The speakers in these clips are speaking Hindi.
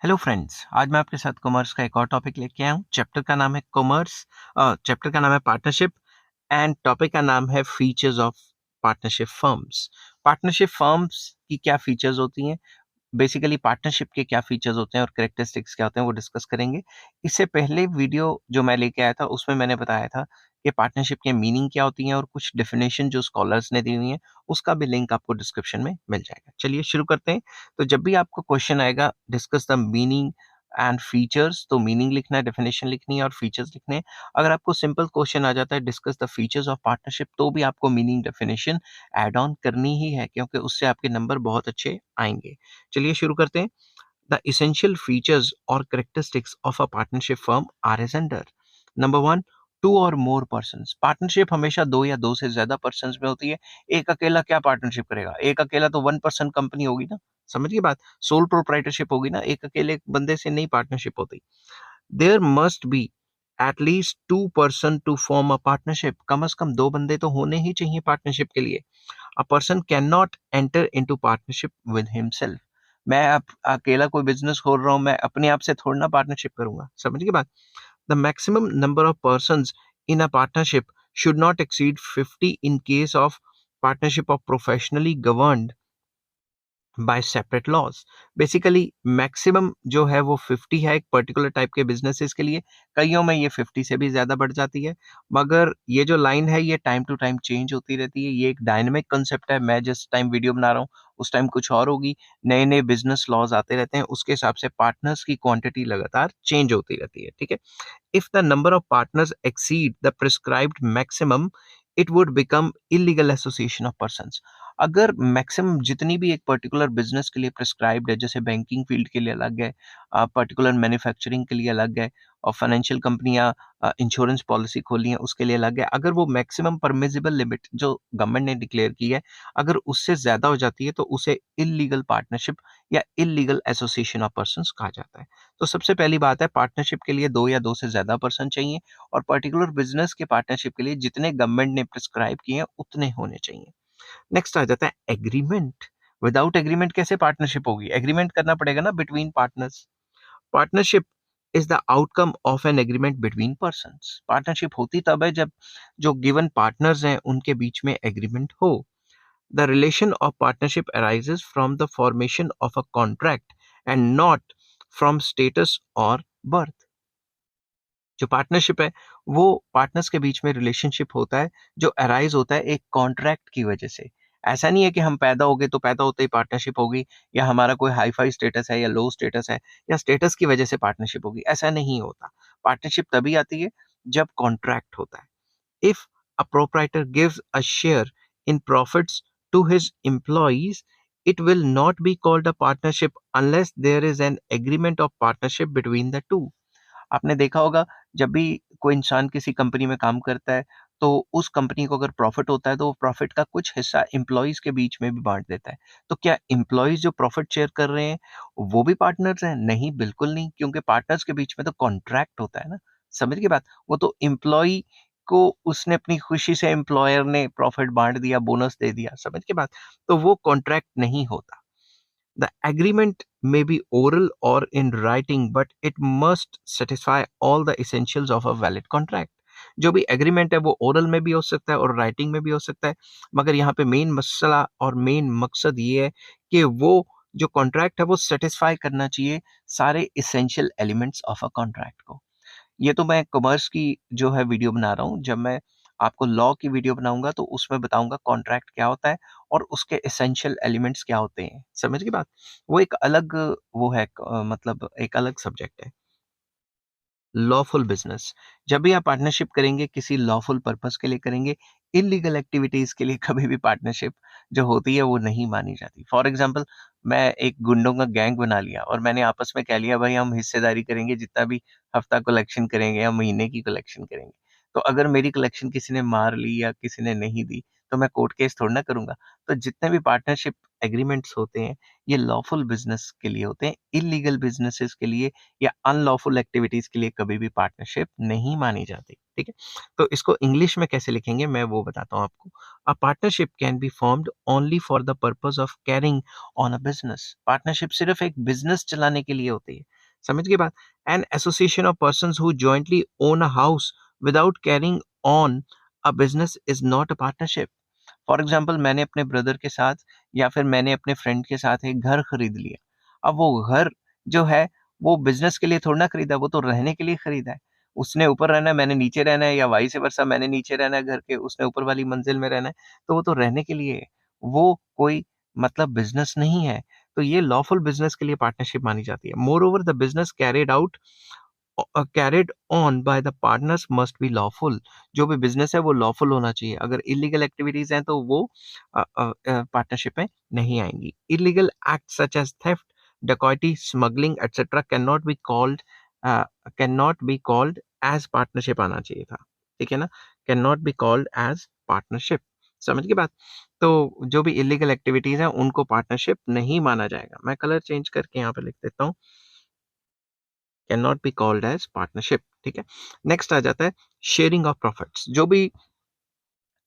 हेलो फ्रेंड्स, आज मैं आपके साथ कॉमर्स का एक और टॉपिक लेके आया हूँ। चैप्टर का नाम है कॉमर्स। चैप्टर का नाम है पार्टनरशिप एंड टॉपिक का नाम है features of partnership firms. Partnership firms की क्या फीचर्स होती हैं, बेसिकली पार्टनरशिप के क्या फीचर्स होते हैं और कैरेक्टरिस्टिक्स क्या होते हैं, वो डिस्कस करेंगे। इससे पहले वीडियो जो मैं लेके आया था उसमें मैंने बताया था कि पार्टनरशिप की मीनिंग क्या होती है और कुछ डेफिनेशन जो स्कॉलर्स ने दी हुई है उसका भी लिंक आपको डिस्क्रिप्शन में मिल जाएगा। चलिए शुरू करते हैं। तो जब भी आपको क्वेश्चन आएगा discuss the meaning and features, तो मीनिंग लिखना है, डेफिनेशन लिखनी है और फीचर्स लिखने हैं। अगर आपको सिंपल क्वेश्चन आ जाता है discuss the features of partnership, तो भी आपको मीनिंग डेफिनेशन ऐड ऑन करनी ही है, क्योंकि उससे आपके नंबर बहुत अच्छे आएंगे। चलिए शुरू करते हैं। द इसेंशियल फीचर्स और characteristics of a partnership firm are as under. Number one, two और मोर पर्सन्स। पार्टनरशिप हमेशा दो या दो से ज्यादा पर्सन्स में होती है। एक अकेला क्या पार्टनरशिप करेगा? एक अकेला तो वन पर्सन कंपनी होगी ना। समझिए बात, सोल प्रोप्राइटरशिप होगी ना, एक अकेले बंदे से नहीं पार्टनरशिप होती। There must be at least two person to form a partnership. कम से कम दो बंदे तो होने ही चाहिए पार्टनरशिप के लिए। A person cannot enter into partnership with himself. मैं अकेला कोई बिजनेस खोल रहा हूँ, मैं अपने आप से थोड़ा ना पार्टनरशिप करूंगा। समझ गए बात? The maximum number of persons in a partnership should not exceed 50 in case of partnership of professionally governed by separate laws. Basically maximum जो है वो 50 है एक पर्टिकुलर टाइप के बिजनेसेस के लिए। कईयों में ये 50 से भी ज्यादा बढ़ जाती है, मगर ये जो लाइन है ये टाइम टू टाइम चेंज होती रहती है। ये एक डायनेमिक कंसेप्ट है। मैं जिस टाइम वीडियो बना रहा हूँ उस टाइम कुछ और होगी, नए नए बिजनेस लॉज आते रहते हैं, उसके हिसाब से पार्टनर्स की क्वांटिटी लगातार चेंज होती रहती है। ठीक है। If the number of partners exceed the prescribed maximum, it would become illegal association of persons. अगर मैक्सिमम जितनी भी एक पर्टिकुलर बिजनेस के लिए प्रिस्क्राइब्ड है, जैसे बैंकिंग फील्ड के लिए अलग है, पर्टिकुलर मैन्युफैक्चरिंग के लिए अलग है, और फाइनेंशियल कंपनियां इंश्योरेंस पॉलिसी खोली है उसके लिए अलग है। अगर वो मैक्सिमम परमिजिबल लिमिट जो गवर्नमेंट ने डिक्लेयर की है अगर उससे ज्यादा हो जाती है तो उसे इलीगल पार्टनरशिप या इलीगल एसोसिएशन ऑफ पर्संस कहा जाता है। तो सबसे पहली बात है, पार्टनरशिप के लिए दो या दो से ज्यादा पर्सन चाहिए, और पर्टिकुलर बिजनेस के पार्टनरशिप के लिए जितने गवर्नमेंट ने प्रिस्क्राइब किए हैं उतने होने चाहिए। नेक्स्ट आ जाता है एग्रीमेंट। विदाउट एग्रीमेंट कैसे पार्टनरशिप होगी? एग्रीमेंट करना पड़ेगा ना between partners. Partnership is the outcome of an agreement between persons. Partnership होती तब है जब जो गिवन पार्टनर्स हैं उनके बीच में एग्रीमेंट हो। The relation of partnership arises from the formation of a contract and not from status और बर्थ। जो पार्टनरशिप है वो पार्टनर्स के बीच में रिलेशनशिप होता है जो अराइज होता है एक कॉन्ट्रैक्ट की वजह से। ऐसा नहीं है कि हम पैदा हो गए तो पैदा होते ही पार्टनरशिप होगी, या हमारा कोई हाई फाई स्टेटस है या लो स्टेटस है या स्टेटस की वजह से पार्टनरशिप होगी। ऐसा नहीं होता। पार्टनरशिप तभी आती है जब कॉन्ट्रैक्ट होता है। If a proprietor gives a share in profits to his employees, it will not be called a partnership unless there is an agreement of partnership between the two. आपने देखा होगा, जब भी कोई इंसान किसी कंपनी में काम करता है तो उस कंपनी को अगर प्रॉफिट होता है तो वो प्रॉफिट का कुछ हिस्सा एम्प्लॉइज के बीच में भी बांट देता है। तो क्या एम्प्लॉइज जो प्रॉफिट शेयर कर रहे हैं वो भी पार्टनर्स हैं? नहीं, बिल्कुल नहीं, क्योंकि पार्टनर्स के बीच में तो कॉन्ट्रैक्ट होता है ना। समझ गए बात? वो तो एम्प्लॉय को उसने अपनी खुशी से एम्प्लॉयर ने प्रॉफिट बांट दिया, बोनस दे दिया। समझ के बात? तो वो कॉन्ट्रैक्ट नहीं होता। The agreement may be oral or in writing, but it must satisfy all the essentials of a valid contract. जो भी एग्रीमेंट है वो ओरल में भी हो सकता है और राइटिंग में भी हो सकता है, मगर यहाँ पे मेन मसला और मेन मकसद ये है कि वो जो कॉन्ट्रैक्ट है वो सेटिस्फाई करना चाहिए सारे essential elements of a contract को। ये तो मैं कॉमर्स की जो है वीडियो बना रहा हूँ। जब मैं आपको लॉ की वीडियो बनाऊंगा तो उसमें बताऊंगा कॉन्ट्रैक्ट क्या होता है और उसके एसेंशियल एलिमेंट्स क्या होते हैं। समझ गई बात? वो एक अलग वो है, मतलब एक अलग सब्जेक्ट है। Lawful business. जब भी आप पार्टनरशिप करेंगे किसी लॉफुल पर्पस के लिए करेंगे। इलीगल एक्टिविटीज के लिए कभी भी पार्टनरशिप जो होती है वो नहीं मानी जाती। फॉर एग्जाम्पल, मैं एक गुंडों का गैंग बना लिया और मैंने आपस में कह लिया भाई हम हिस्सेदारी करेंगे, जितना भी हफ्ता कलेक्शन करेंगे या महीने की कलेक्शन करेंगे। तो अगर मेरी कलेक्शन किसी ने मार ली या किसी ने नहीं दी, तो मैं कोर्ट केस थोड़ी ना करूँगा। तो जितने भी पार्टनरशिप एग्रीमेंट्स होते हैं, ये लॉफुल बिज़नेस के लिए होते हैं, इल्लीगल बिज़नेसेस के लिए या अनलॉफुल एक्टिविटीज़ के लिए कभी भी पार्टनरशिप नहीं मानी जाती, ठीक है? तो इसको इंग्लिश में कैसे लिखेंगे मैं वो बताता हूँ आपको। A partnership can be formed only for the purpose of carrying on a business. Partnership सिर्फ़ एक बिज़नेस चलाने के लिए होती है। समझ गए बात? An association of persons who jointly own a house without carrying on a business is not a partnership. For example मैंने अपने ब्रदर के साथ या फिर मैंने अपने फ्रेंड के साथ एक घर खरीद लिया। अब वो घर जो है वो बिज़नेस के लिए थोड़ी ना खरीदा, वो तो रहने के लिए खरीदा है। उसने ऊपर रहना है, मैंने नीचे रहना है या वाइस वर्सा मैंने नीचे रहना है घर के, उसने ऊपर वाली मंजिल में रहना है, तो वो तो रहने के लिए है। वो कोई मतलब बिज़नेस नहीं है। तो ये लॉफुल बिज़नेस के लिए पार्टनरशिप मानी जाती है। Moreover the business carried on by the partners must be lawful. जो भी बिजनेस है वो लॉफुल होना चाहिए। अगर इलीगल एक्टिविटीज हैं तो वो पार्टनरशिप में नहीं आएंगी। Illegal act such as theft, डकैती, smuggling etcetera can not be called as partnership आना चाहिए था। ठीक है ना? Can not be called as partnership. समझ की बात? तो जो भी इलीगल एक्टिविटीज हैं उनको पार्टनरशिप नहीं माना जाएगा। मैं कलर चेंज करके यहाँ पे लिख देता हूँ, can not be called as partnership. ठीक है। नेक्स्ट आ जाता है शेयरिंग ऑफ प्रॉफिट्स। जो भी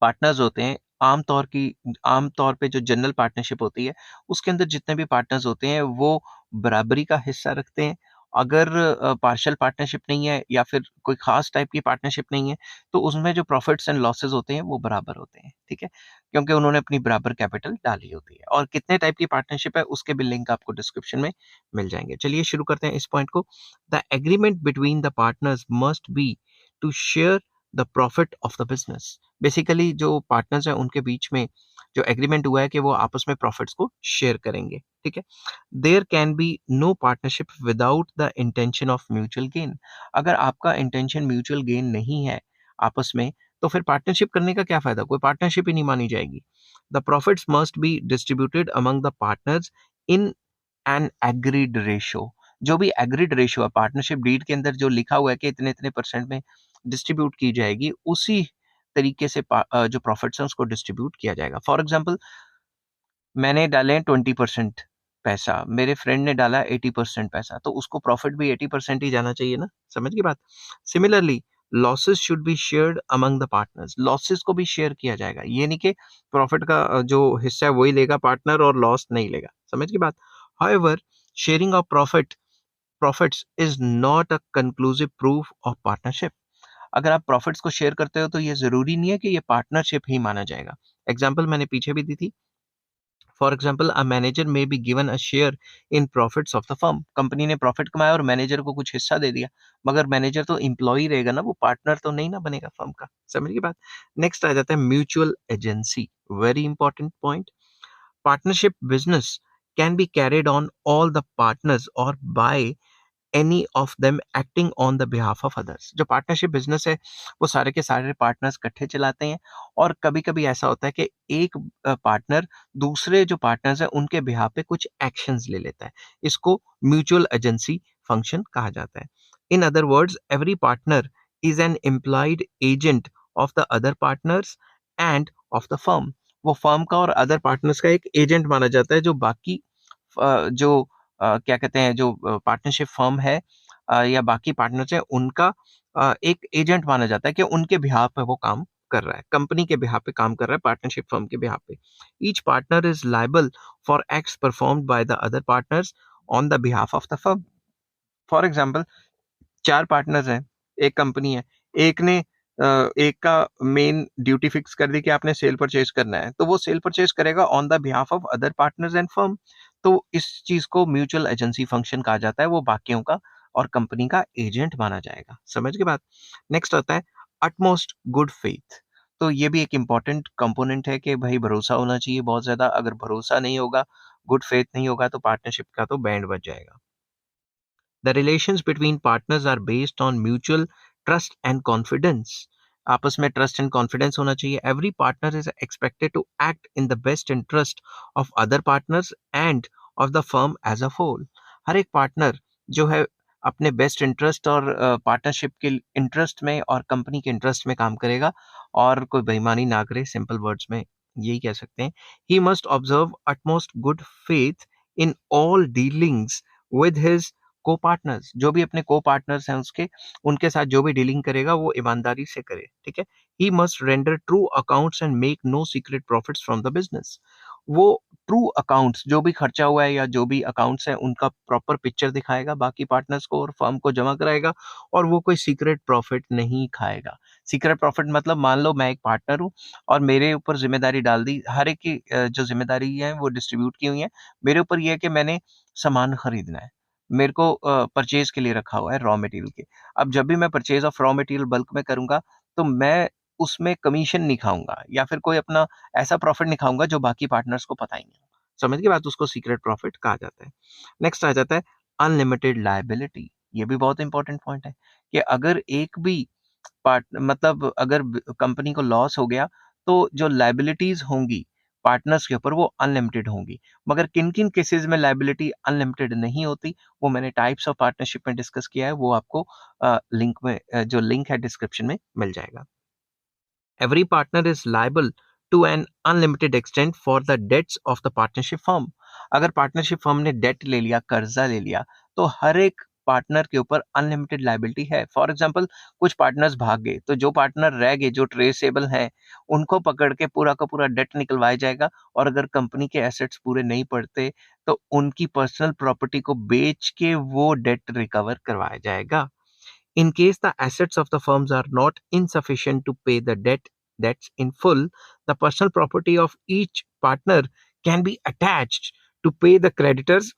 पार्टनर्स होते हैं, आम तौर पे जो जनरल पार्टनरशिप होती है, उसके अंदर जितने भी पार्टनर्स होते हैं वो बराबरी का हिस्सा रखते हैं। अगर पार्शियल पार्टनरशिप नहीं है या फिर कोई खास टाइप की पार्टनरशिप नहीं है, तो उसमें जो प्रॉफिट्स एंड लॉसेस होते हैं वो बराबर होते हैं, ठीक है? क्योंकि उन्होंने अपनी बराबर कैपिटल डाली होती है। और कितने टाइप की पार्टनरशिप है उसके भी लिंक आपको डिस्क्रिप्शन में मिल जाएंगे। चलिए शुरू करते हैं इस पॉइंट को। The agreement between the partners must be to share the profit of the business. Basically जो पार्टनर्स हैं उनके बीच में जो एग्रीमेंट हुआ है कि वो आपस में प्रॉफिट्स को शेयर करेंगे, ठीक है? There can be no partnership without the intention of mutual gain. अगर आपका इंटेंशन म्यूचुअल गेन नहीं है आपस में, तो फिर पार्टनरशिप करने का क्या फायदा? कोई पार्टनरशिप ही नहीं मानी जाएगी। The profits must be distributed among the partners in an agreed ratio. जो भी एग्रीड रेशो है पार्टनरशिप डीड के अंदर जो लिखा हुआ है कि इतने इतने परसेंट में डिस्ट्रीब्यूट की जाएगी, उसी तरीके से जो प्रॉफिट्स हैं उसको डिस्ट्रीब्यूट किया जाएगा। फॉर एग्जांपल मैंने डाले हैं 20% पैसा, मेरे फ्रेंड ने डाला 80% पैसा, तो उसको प्रॉफिट भी 80% ही जाना चाहिए ना। समझ गई बात? Similarly losses should be shared among the partners. Losses को भी शेयर किया जाएगा। ये नहीं कि प्रॉफिट का जो हिस्सा है वही लेगा पार्टनर और लॉस नहीं लेगा। समझ गई बात? However sharing of profits is not a conclusive proof of partnership. अगर आप प्रॉफिट्स को शेयर करते हो तो ये जरूरी नहीं है कि ये पार्टनरशिप ही माना जाएगा। एग्जाम्पल मैंने पीछे भी दी थी। फॉर एग्जाम्पल अ मैनेजर में be given a share in profits of the firm. Company ने प्रॉफिट कमाया और मैनेजर को कुछ हिस्सा दे दिया, मगर मैनेजर तो एम्प्लॉय रहेगा ना, वो पार्टनर तो नहीं ना बनेगा फर्म का। समझ गई बात? नेक्स्ट आ जाता है mutual agency. Very important point. Partnership business can be carried on all the partners और by any of them acting on the behalf of others. जो पार्टनरशिप बिजनेस है वो सारे के सारे पार्टनर्स इकट्ठे चलाते हैं, और कभी कभी ऐसा होता है कि एक पार्टनर दूसरे जो पार्टनर्स हैं उनके बिहाफ पे कुछ एक्शंस ले लेता है। इसको म्यूचुअल एजेंसी फंक्शन कहा जाता है। In other words every partner is an employed agent of the other partners and of the firm. वो फर्म का और अदर पार्टनर्स का एक एजेंट माना जाता है, जो बाकी जो क्या कहते हैं जो पार्टनरशिप फर्म है या बाकी पार्टनर्स हैं उनका एक एजेंट माना जाता है कि उनके बिहाफ पे वो काम कर रहा है, कंपनी के बिहाफ पे काम कर रहा है, पार्टनरशिप फर्म के बिहाफ पे। Each partner is liable for acts performed by the other partners on the behalf of the firm. For example 4 partners हैं, एक कंपनी है, एक ने एक का मेन ड्यूटी फिक्स कर दी कि आपने सेल परचेज करना है, तो वो सेल परचेज करेगा on the behalf of other partners and firm. तो इस चीज को म्यूचुअल एजेंसी फंक्शन कहा जाता है, वो बाकियों का और कंपनी का एजेंट माना जाएगा। समझ के बात? नेक्स्ट आता है अटमोस्ट गुड फेथ। तो ये भी एक इंपॉर्टेंट कंपोनेंट है कि भाई भरोसा होना चाहिए बहुत ज्यादा। अगर भरोसा नहीं होगा, गुड फेथ नहीं होगा, तो पार्टनरशिप का तो बैंड बज जाएगा। The relations between partners are based on mutual trust and confidence. आपस में ट्रस्ट एंड कॉन्फिडेंस होना चाहिए। Every partner is expected to act in the best interest of other partners and of the firm as a whole. हर एक पार्टनर जो है अपने बेस्ट इंटरेस्ट और पार्टनरशिप के इंटरेस्ट में और कंपनी के इंटरेस्ट में काम करेगा और कोई बेईमानी ना करे, सिंपल वर्ड्स में यही कह सकते हैं। He must observe utmost good faith in all dealings with his को पार्टनर्स। जो भी अपने को पार्टनर्स हैं उसके, उनके साथ जो भी डीलिंग करेगा वो ईमानदारी से करे, ठीक है। He must render true accounts and make no secret profits from the business. वो ट्रू अकाउंट्स, जो भी खर्चा हुआ है या जो भी अकाउंट्स है उनका प्रॉपर पिक्चर दिखाएगा बाकी पार्टनर्स को और फर्म को जमा कराएगा, और वो कोई सीक्रेट प्रॉफिट नहीं खाएगा। सीक्रेट प्रॉफिट मतलब मान लो मैं एक पार्टनर हूँ और मेरे ऊपर जिम्मेदारी डाल दी, हर एक की जो जिम्मेदारी है वो डिस्ट्रीब्यूट की हुई है। मेरे ऊपर ये है कि मैंने सामान खरीदना है, मेरे को परचेज के लिए रखा हुआ है रॉ मटेरियल के। अब जब भी मैं purchase of raw material bulk में करूंगा तो मैं उसमें कमीशन नहीं खाऊंगा या फिर कोई अपना ऐसा प्रॉफिट नहीं खाऊंगा जो बाकी पार्टनर्स को पता ही नहीं होगा। समझ के बाद उसको सीक्रेट प्रॉफिट कहा जाता है। नेक्स्ट आ जाता है अनलिमिटेड लायबिलिटी। ये भी बहुत इंपॉर्टेंट पॉइंट है कि अगर एक भी पार्ट मतलब अगर कंपनी को लॉस हो गया तो जो लायबिलिटीज होंगी पार्टनर्स के ऊपर वो अनलिमिटेड होंगी। मगर किन किन केसेस में लायबिलिटी अनलिमिटेड नहीं होती वो मैंने टाइप्स ऑफ पार्टनरशिप में डिस्कस किया है, वो आपको लिंक में जो लिंक है डिस्क्रिप्शन में मिल जाएगा। Every partner is liable to an unlimited extent for the debts of the partnership firm. अगर पार्टनरशिप फर्म ने डेट ले लिया, कर्जा ले लिया, तो हर एक पार्टनर के ऊपर अनलिमिटेड लाइबिलिटी है। फॉर एग्जाम्पल कुछ पार्टनर्स भाग गए तो जो पार्टनर रह गए जो ट्रेसेबल हैं उनको पकड़ के पूरा का पूरा डेट निकलवाया जाएगा, और अगर कंपनी के एसेट्स पूरे नहीं पड़ते तो उनकी पर्सनल प्रॉपर्टी को बेच के वो डेट रिकवर करवाया जाएगा। In case the assets of the firms are not insufficient to pay the debts in full, the personal property of each partner can be attached to pay the creditors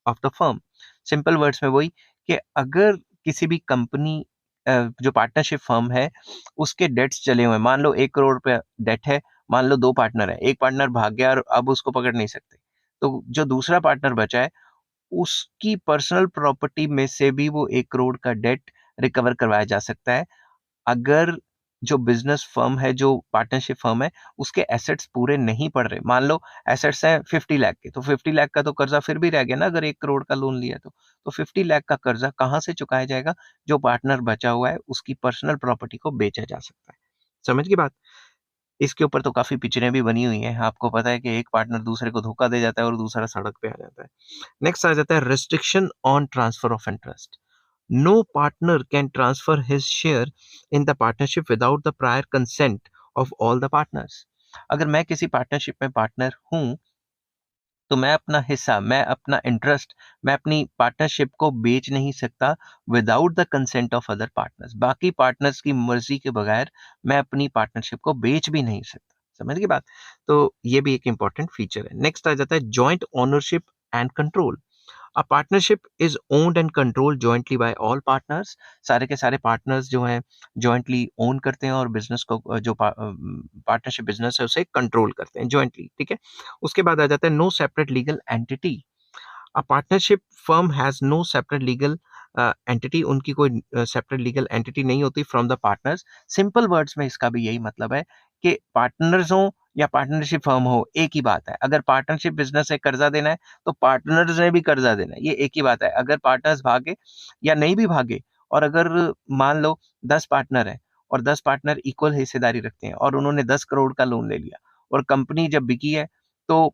of the firm. Simple words में वही कि अगर किसी भी कंपनी जो पार्टनरशिप फर्म है उसके डेट्स चले हुए हैं, मान लो 1 करोड़ रुपया डेट है, मान लो 2 पार्टनर है, एक पार्टनर भाग गया और अब उसको पकड़ नहीं सकते, तो जो दूसरा पार्टनर बचा है उसकी पर्सनल प्रॉपर्टी में से भी वो 1 करोड़ का डेट रिकवर करवाया जा सकता है। अगर जो बिजनेस फर्म है, जो पार्टनरशिप फर्म है, उसके एसेट्स पूरे नहीं पड़ रहे, मान लो एसेट्स हैं 50 लाख के, तो 50 लाख का तो कर्जा फिर भी रह गया ना, अगर 1 करोड़ का लोन लिया तो 50 लाख का कर्जा कहाँ से चुकाया जाएगा? जो पार्टनर बचा हुआ है उसकी पर्सनल प्रॉपर्टी को बेचा जा सकता है। समझ गई बात? इसके ऊपर तो काफी पिक्चरें भी बनी हुई हैं। आपको पता है कि एक पार्टनर दूसरे को धोखा दे जाता है और दूसरा सड़क पे आ जाता है। नेक्स्ट आ जाता है restriction on transfer of interest. No partner can transfer his share in the partnership without the prior consent of all the partners. अगर मैं किसी पार्टनरशिप में पार्टनर हूं तो मैं अपना हिस्सा, मैं अपना इंटरेस्ट, मैं अपनी पार्टनरशिप को बेच नहीं सकता without the consent of other partners. बाकी पार्टनर्स की मर्जी के बगैर मैं अपनी पार्टनरशिप को बेच भी नहीं सकता। समझ गए बात? तो ये भी एक इंपॉर्टेंट फीचर है। नेक्स्ट आ जाता है joint ownership and control. A partnership is owned and controlled jointly by all partners. सारे के सारे पार्टनर्स जो हैं जॉइंटली ओन करते हैं और बिजनेस को जो पार्टनरशिप बिजनेस है उसे कंट्रोल करते हैं जॉइंटली, ठीक है। उसके बाद आ जाता है no separate legal entity. A partnership firm has no separate legal entity. उनकी कोई सेपरेट लीगल एंटिटी नहीं होती from the partners. Simple words में इसका भी यही मतलब है कि पार्टनर्स हो या पार्टनरशिप फर्म हो एक ही बात है। अगर पार्टनरशिप बिजनेस से कर्जा देना है तो पार्टनर्स ने भी कर्जा देना है, ये एक ही बात है। अगर पार्टनर्स भागे या नहीं भी भागे, और अगर मान लो 10 पार्टनर है और 10 पार्टनर इक्वल हिस्सेदारी रखते हैं और उन्होंने 10 करोड़ का लोन ले लिया और कंपनी जब बिकी है तो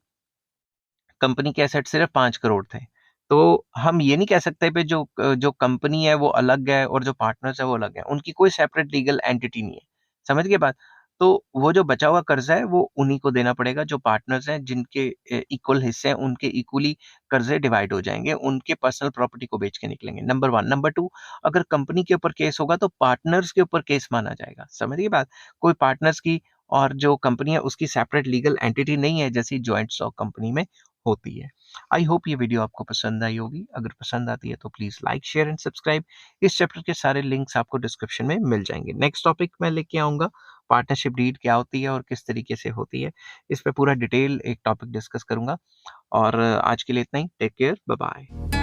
कंपनी के एसेट सिर्फ 5 करोड़ थे, तो हम ये नहीं कह सकते कि जो कंपनी है वो अलग है और जो पार्टनर्स है वो अलग है। उनकी कोई सेपरेट लीगल एंटिटी नहीं है। समझ गए बात? तो वो जो बचा हुआ कर्जा है वो उन्हीं को देना पड़ेगा जो पार्टनर्स हैं, जिनके इक्वल हिस्से हैं, उनके इक्वली कर्जे डिवाइड हो जाएंगे, उनके पर्सनल प्रॉपर्टी को बेच के निकलेंगे। नंबर 1। नंबर 2, अगर कंपनी के ऊपर केस होगा तो पार्टनर्स के ऊपर केस माना जाएगा। समझ गए बात? कोई पार्टनर्स की और जो कंपनी है उसकी सेपरेट लीगल एंटिटी नहीं है जैसी जॉइंट स्टॉक कंपनी में होती है। आई होप ये वीडियो आपको पसंद आई होगी। अगर पसंद आती है तो please like share and subscribe. इस चैप्टर के सारे लिंक्स आपको डिस्क्रिप्शन में मिल जाएंगे। नेक्स्ट टॉपिक मैं लेके आऊंगा पार्टनरशिप डीड क्या होती है और किस तरीके से होती है, इस पे पूरा डिटेल एक टॉपिक डिस्कस करूंगा। और आज के लिए इतना ही। Take care, bye bye.